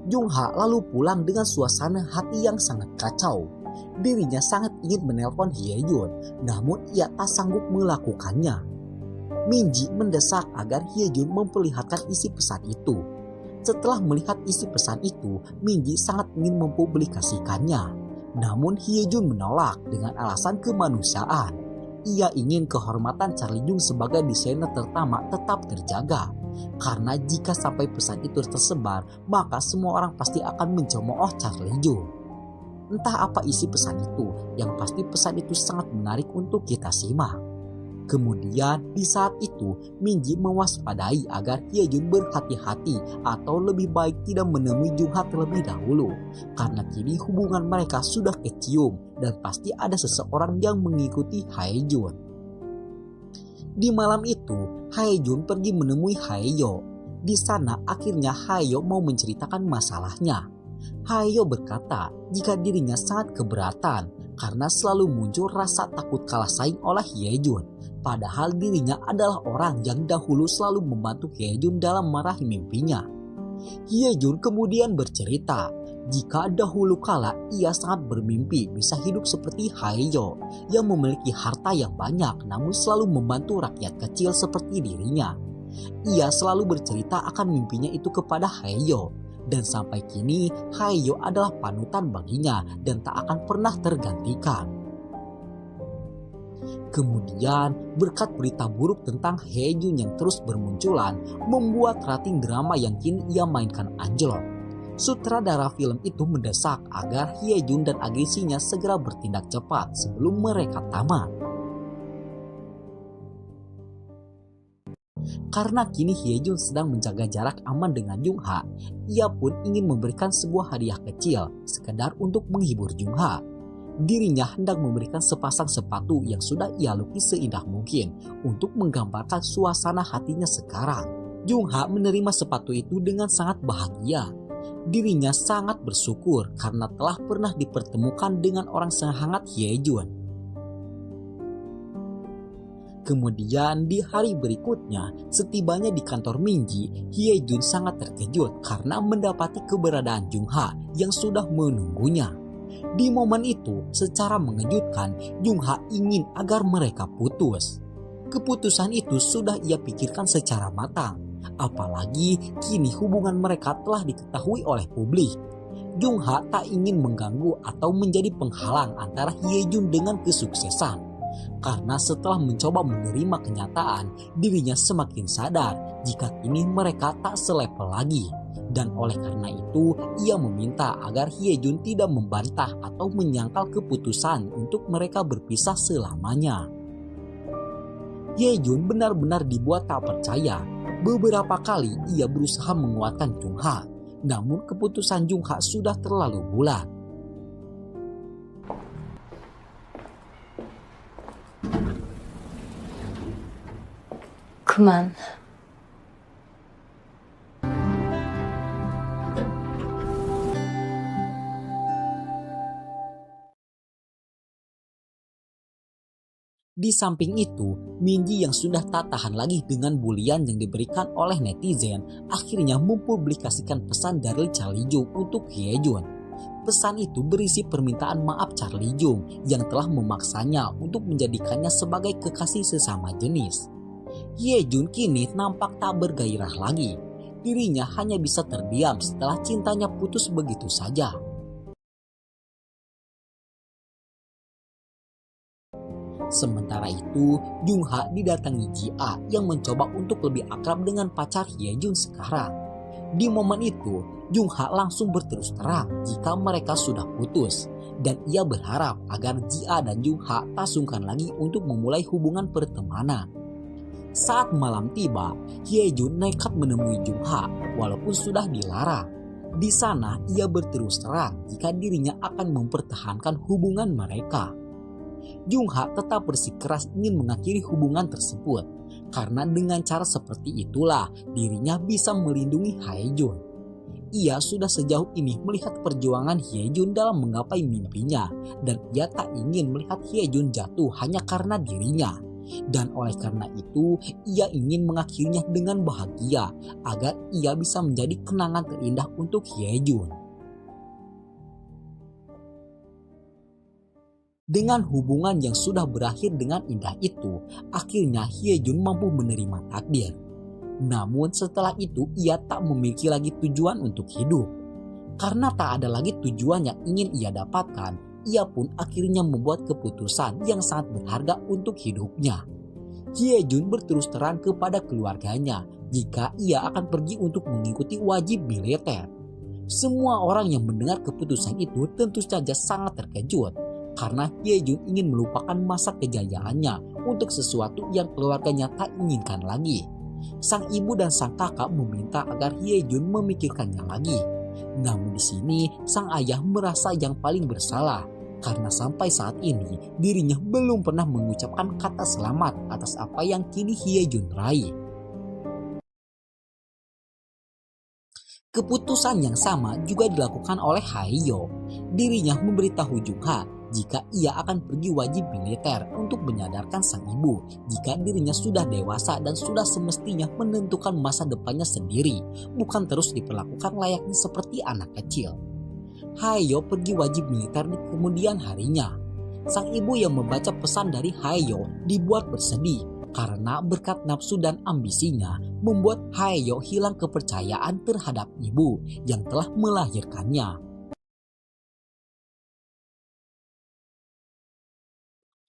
Jung-ha lalu pulang dengan suasana hati yang sangat kacau. Dirinya sangat ingin menelpon Hye-jun, namun ia tak sanggup melakukannya. Minji mendesak agar Hye-jun memperlihatkan isi pesan itu. Setelah melihat isi pesan itu, Minji sangat ingin mempublikasikannya. Namun Hye-jun menolak dengan alasan kemanusiaan. Ia ingin kehormatan Charlie Jung sebagai desainer terutama tetap terjaga. Karena jika sampai pesan itu tersebar, maka semua orang pasti akan mencemooh Charlie Jung. Entah apa isi pesan itu, yang pasti pesan itu sangat menarik untuk kita simak. Kemudian di saat itu Minji mewaspadai agar Hye-jun berhati-hati atau lebih baik tidak menemui Jung-ha terlebih dahulu, karena kini hubungan mereka sudah kecium dan pasti ada seseorang yang mengikuti Hae-jun. Di malam itu Hae-jun pergi menemui Hae-yo. Di sana akhirnya Hae-yo mau menceritakan masalahnya. Hae-yo berkata jika dirinya sangat keberatan karena selalu muncul rasa takut kalah saing oleh Hye-jun. Padahal dirinya adalah orang yang dahulu selalu membantu Hye-jun dalam meraih mimpinya. Hye-jun kemudian bercerita jika dahulu kala ia sangat bermimpi bisa hidup seperti Hae-yo yang memiliki harta yang banyak namun selalu membantu rakyat kecil seperti dirinya. Ia selalu bercerita akan mimpinya itu kepada Hae-yo dan sampai kini Hae-yo adalah panutan baginya dan tak akan pernah tergantikan. Kemudian berkat berita buruk tentang Hye-jun yang terus bermunculan membuat rating drama yang kini ia mainkan anjlok. Sutradara film itu mendesak agar Hye-jun dan agensinya segera bertindak cepat sebelum mereka tamat. Karena kini Hye-jun sedang menjaga jarak aman dengan Jung-ha, ia pun ingin memberikan sebuah hadiah kecil sekedar untuk menghibur Jung-ha. Dirinya hendak memberikan sepasang sepatu yang sudah ia lukis seindah mungkin untuk menggambarkan suasana hatinya sekarang. Jung-ha menerima sepatu itu dengan sangat bahagia. Dirinya sangat bersyukur karena telah pernah dipertemukan dengan orang sehangat Hye-jun. Kemudian di hari berikutnya, setibanya di kantor Minji, Hye-jun sangat terkejut karena mendapati keberadaan Jung-ha yang sudah menunggunya. Di momen itu, secara mengejutkan, Jung-ha ingin agar mereka putus. Keputusan itu sudah ia pikirkan secara matang, apalagi kini hubungan mereka telah diketahui oleh publik. Jung-ha tak ingin mengganggu atau menjadi penghalang antara Hye-jun dengan kesuksesan. Karena setelah mencoba menerima kenyataan, dirinya semakin sadar jika kini mereka tak selevel lagi. Dan oleh karena itu, ia meminta agar Hye-jun tidak membantah atau menyangkal keputusan untuk mereka berpisah selamanya. Hye-jun benar-benar dibuat tak percaya. Beberapa kali ia berusaha menguatkan Jung-ha, namun keputusan Jung-ha sudah terlalu bulat. 그만. Di samping itu, Minji yang sudah tak tahan lagi dengan bulian yang diberikan oleh netizen akhirnya mempublikasikan pesan dari Charlie Jung untuk Hye-jun. Pesan itu berisi permintaan maaf Charlie Jung yang telah memaksanya untuk menjadikannya sebagai kekasih sesama jenis. Hye-jun kini nampak tak bergairah lagi. Dirinya hanya bisa terdiam setelah cintanya putus begitu saja. Sementara itu, Jung Ha didatangi Ji A yang mencoba untuk lebih akrab dengan pacar Hye Jun sekarang. Di momen itu, Jung Ha langsung berterus terang jika mereka sudah putus, dan ia berharap agar Ji A dan Jung Ha tak sungkan lagi untuk memulai hubungan pertemanan. Saat malam tiba, Hye Jun nekat menemui Jung Ha walaupun sudah dilarang. Di sana, ia berterus terang jika dirinya akan mempertahankan hubungan mereka. Jung Ha tetap bersikeras ingin mengakhiri hubungan tersebut, karena dengan cara seperti itulah dirinya bisa melindungi Hye Jun. Ia sudah sejauh ini melihat perjuangan Hye Jun dalam menggapai mimpinya, dan ia tak ingin melihat Hye Jun jatuh hanya karena dirinya. Dan oleh karena itu, ia ingin mengakhirinya dengan bahagia agar ia bisa menjadi kenangan terindah untuk Hye Jun. Dengan hubungan yang sudah berakhir dengan indah itu, akhirnya Hye Jun mampu menerima takdir. Namun setelah itu ia tak memiliki lagi tujuan untuk hidup. Karena tak ada lagi tujuan yang ingin ia dapatkan, ia pun akhirnya membuat keputusan yang sangat berharga untuk hidupnya. Hye Jun berterus terang kepada keluarganya jika ia akan pergi untuk mengikuti wajib militer. Semua orang yang mendengar keputusan itu tentu saja sangat terkejut, karena Hye Jun ingin melupakan masa kejayaannya untuk sesuatu yang keluarganya tak inginkan lagi. Sang ibu dan sang kakak meminta agar Hye Jun memikirkannya lagi. Namun di sini sang ayah merasa yang paling bersalah, karena sampai saat ini dirinya belum pernah mengucapkan kata selamat atas apa yang kini Hye Jun raih. Keputusan yang sama juga dilakukan oleh Haeyo. Dirinya memberitahu Jung Ha jika ia akan pergi wajib militer untuk menyadarkan sang ibu jika dirinya sudah dewasa dan sudah semestinya menentukan masa depannya sendiri, bukan terus diperlakukan layaknya seperti anak kecil. Haeyo pergi wajib militer di kemudian harinya. Sang ibu yang membaca pesan dari Haeyo dibuat bersedih karena berkat nafsu dan ambisinya membuat Haeyo hilang kepercayaan terhadap ibu yang telah melahirkannya.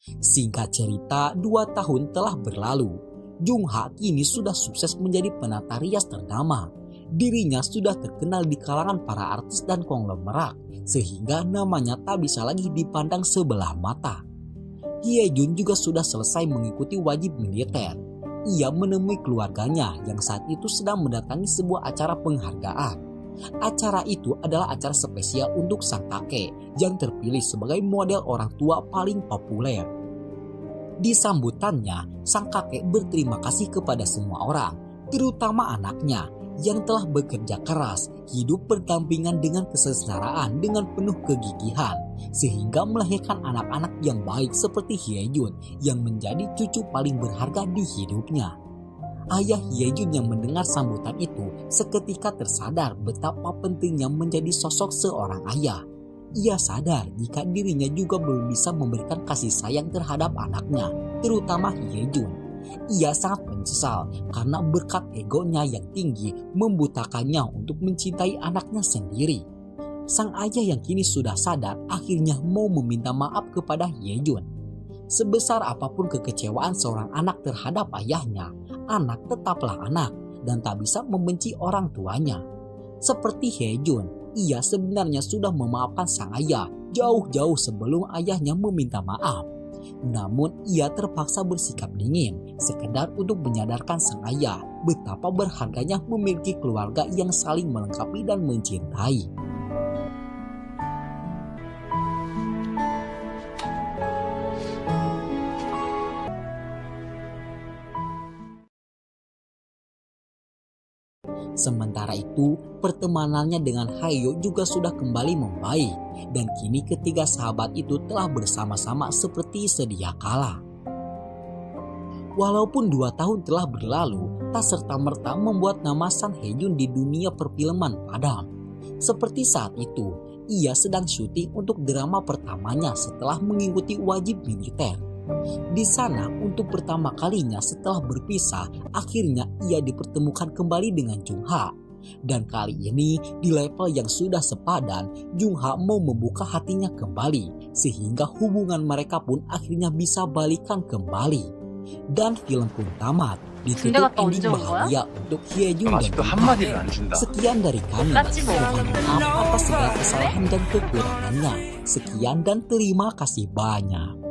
Singkat cerita, 2 tahun telah berlalu. Jung Ha kini sudah sukses menjadi penata rias ternama. Dirinya sudah terkenal di kalangan para artis dan konglomerat, sehingga namanya tak bisa lagi dipandang sebelah mata. Hye Jun juga sudah selesai mengikuti wajib militer. Ia menemui keluarganya yang saat itu sedang mendatangi sebuah acara penghargaan. Acara itu adalah acara spesial untuk sang kakek yang terpilih sebagai model orang tua paling populer. Di sambutannya, sang kakek berterima kasih kepada semua orang, terutama anaknya yang telah bekerja keras, hidup berdampingan dengan kesengsaraan dengan penuh kegigihan, sehingga melahirkan anak-anak yang baik seperti Hye Jun yang menjadi cucu paling berharga di hidupnya. Ayah Hye Jun yang mendengar sambutan itu seketika tersadar betapa pentingnya menjadi sosok seorang ayah. Ia sadar jika dirinya juga belum bisa memberikan kasih sayang terhadap anaknya, terutama Hye Jun. Ia sangat menyesal karena berkat egonya yang tinggi membutakannya untuk mencintai anaknya sendiri. Sang ayah yang kini sudah sadar akhirnya mau meminta maaf kepada Hye Jun. Sebesar apapun kekecewaan seorang anak terhadap ayahnya, anak tetaplah anak dan tak bisa membenci orang tuanya. Seperti Hye Jun, ia sebenarnya sudah memaafkan sang ayah jauh-jauh sebelum ayahnya meminta maaf. Namun ia terpaksa bersikap dingin sekedar untuk menyadarkan sang ayah betapa berharganya memiliki keluarga yang saling melengkapi dan mencintai. Sementara itu, pertemanannya dengan Haeyo juga sudah kembali membaik dan kini ketiga sahabat itu telah bersama-sama seperti sedia kala. Walaupun 2 tahun telah berlalu, tak serta-merta membuat nama Sang Hye Jun di dunia perfilman padam. Seperti saat itu, ia sedang syuting untuk drama pertamanya setelah mengikuti wajib militer. Di sana untuk pertama kalinya setelah berpisah, akhirnya ia dipertemukan kembali dengan Jung Ha. Dan kali ini di level yang sudah sepadan, Jungha mau membuka hatinya kembali sehingga hubungan mereka pun akhirnya bisa balikan kembali. Dan film pun tamat, ditutup 군대 갔다 ending 언제 온 거야? bahagia untuk Hyejung dan 아직도 Jungha. 한마디를 안 준다. Sekian dari kami. 똑같지 뭐. Mohon maaf atas segala kesalahan dan kekurangannya. Sekian dan terima kasih banyak.